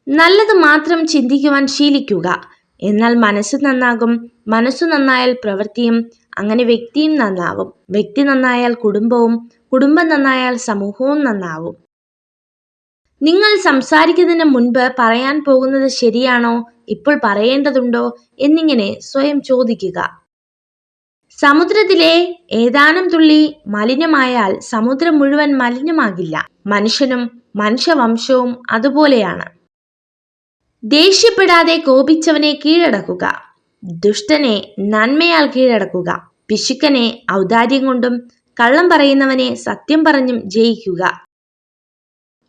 നല്ലത് മാത്രം ചിന്തിക്കുവാൻ ശീലിക്കുക. എന്നാൽ മനസ്സ് നന്നാകും. മനസ്സു നന്നായാൽ പ്രവൃത്തിയും, അങ്ങനെ വ്യക്തിയും നന്നാവും. വ്യക്തി നന്നായാൽ കുടുംബവും, കുടുംബം നന്നായാൽ സമൂഹവും നന്നാവും. നിങ്ങൾ സംസാരിക്കുന്നതിന് മുൻപ് പറയാൻ പോകുന്നത് ശരിയാണോ, ഇപ്പോൾ പറയേണ്ടതുണ്ടോ എന്നിങ്ങനെ സ്വയം ചോദിക്കുക. സമുദ്രത്തിലെ ഏതാനും തുള്ളി മലിനമായാൽ സമുദ്രം മുഴുവൻ മലിനമാകില്ല. മനുഷ്യനും മനുഷ്യവംശവും അതുപോലെയാണ്. ദേഷ്യപ്പെടാതെ കോപിച്ചവനെ കീഴടക്കുക. ദുഷ്ടനെ നന്മയാൽ കീഴടക്കുക. പിശുക്കനെ ഔദാര്യം കൊണ്ടും കള്ളം പറയുന്നവനെ സത്യം പറഞ്ഞും ജയിക്കുക.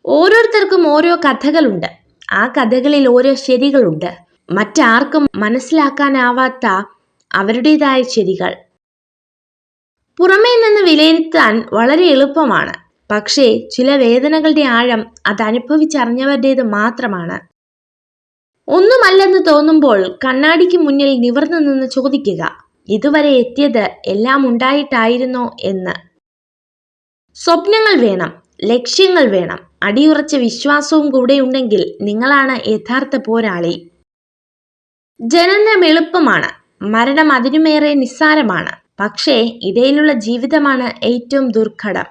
ഓരോരുത്തർക്കും ഓരോ കഥകളുണ്ട്. ആ കഥകളിൽ ഓരോ ശരികളുണ്ട്. മറ്റാർക്കും മനസ്സിലാക്കാനാവാത്ത അവരുടേതായ ശരികൾ. പുറമേ നിന്ന് വിലയിരുത്താൻ വളരെ എളുപ്പമാണ്. പക്ഷേ ചില വേദനകളുടെ ആഴം അതനുഭവിച്ചറിഞ്ഞവരുടേത് മാത്രമാണ്. ഒന്നുമല്ലെന്ന് തോന്നുമ്പോൾ കണ്ണാടിക്ക് മുന്നിൽ നിവർന്നു നിന്ന് ചോദിക്കുക, ഇതുവരെ എത്തിയത് എല്ലാം ഉണ്ടായിട്ടായിരുന്നോ എന്ന്. സ്വപ്നങ്ങൾ വേണം, ലക്ഷ്യങ്ങൾ വേണം. അടിയുറച്ച വിശ്വാസവും കൂടെ ഉണ്ടെങ്കിൽ നിങ്ങളാണ് യഥാർത്ഥ പോരാളി. ജനനം എളുപ്പമാണ്, മരണം അതിനുമേറെ നിസ്സാരമാണ്. പക്ഷേ ഇടയിലുള്ള ജീവിതമാണ് ഏറ്റവും ദുർഘടം.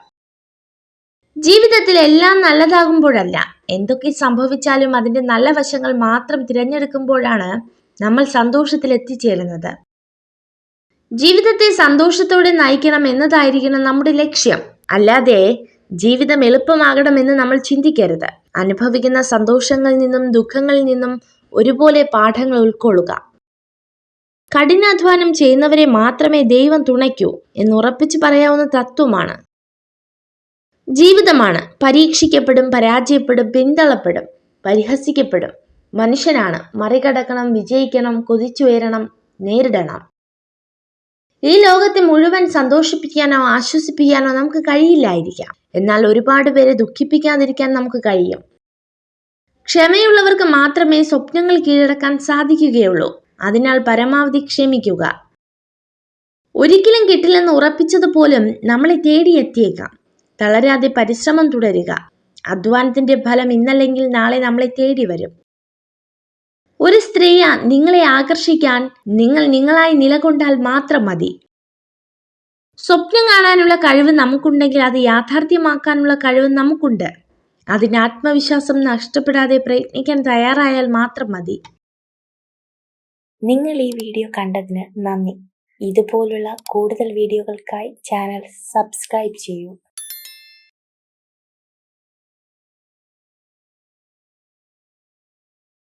ജീവിതത്തിൽ എല്ലാം നല്ലതാകുമ്പോഴല്ല, എന്തൊക്കെ സംഭവിച്ചാലും അതിന്റെ നല്ല വശങ്ങൾ മാത്രം തിരഞ്ഞെടുക്കുമ്പോഴാണ് നമ്മൾ സന്തോഷത്തിൽ എത്തിച്ചേരുന്നത്. ജീവിതത്തെ സന്തോഷത്തോടെ നയിക്കണം എന്നതായിരിക്കണം നമ്മുടെ ലക്ഷ്യം. അല്ലാതെ ജീവിതം എളുപ്പമാകണമെന്ന് നമ്മൾ ചിന്തിക്കരുത്. അനുഭവിക്കുന്ന സന്തോഷങ്ങളിൽ നിന്നും ദുഃഖങ്ങളിൽ നിന്നും ഒരുപോലെ പാഠങ്ങൾ ഉൾക്കൊള്ളുക. കഠിനാധ്വാനം ചെയ്യുന്നവരെ മാത്രമേ ദൈവം തുണയ്ക്കൂ എന്ന് ഉറപ്പിച്ചു പറയാവുന്ന തത്വമാണ്. ജീവിതമാണ്. പരീക്ഷിക്കപ്പെടും, പരാജയപ്പെടും, പിന്തള്ളപ്പെടും, പരിഹസിക്കപ്പെടും. മനുഷ്യനാണ്. മറികടക്കണം, വിജയിക്കണം, കുതിച്ചുയരണം, നേരിടണം. ഈ ലോകത്തെ മുഴുവൻ സന്തോഷിപ്പിക്കാനോ ആശ്വസിപ്പിക്കാനോ നമുക്ക് കഴിയില്ലായിരിക്കാം. എന്നാൽ ഒരുപാട് പേരെ ദുഃഖിപ്പിക്കാതിരിക്കാൻ നമുക്ക് കഴിയും. ക്ഷമയുള്ളവർക്ക് മാത്രമേ സ്വപ്നങ്ങൾ കീഴടക്കാൻ സാധിക്കുകയുള്ളൂ. അതിനാൽ പരമാവധി ക്ഷമിക്കുക. ഒരിക്കലും കിട്ടില്ലെന്ന് ഉറപ്പിച്ചതുപോലും നമ്മളെ തേടിയെത്തിയേക്കാം. തളരാതെ പരിശ്രമം തുടരുക. അധ്വാനത്തിന്റെ ഫലം ഇന്നല്ലെങ്കിൽ നാളെ നമ്മളെ തേടി വരും. ഒരു സ്ത്രീയെ നിങ്ങളെ ആകർഷിക്കാൻ നിങ്ങൾ നിങ്ങളായി നിലകൊണ്ടാൽ മാത്രം മതി. സ്വപ്നം കാണാനുള്ള കഴിവ് നമുക്കുണ്ടെങ്കിൽ അത് യാഥാർത്ഥ്യമാക്കാനുള്ള കഴിവ് നമുക്കുണ്ട്. അതിന് ആത്മവിശ്വാസം നഷ്ടപ്പെടാതെ പ്രയത്നിക്കാൻ തയ്യാറായാൽ മാത്രം മതി. നിങ്ങൾ ഈ വീഡിയോ കണ്ടതിന് നന്ദി. ഇതുപോലുള്ള കൂടുതൽ വീഡിയോകൾക്കായി ചാനൽ സബ്സ്ക്രൈബ് ചെയ്യൂ.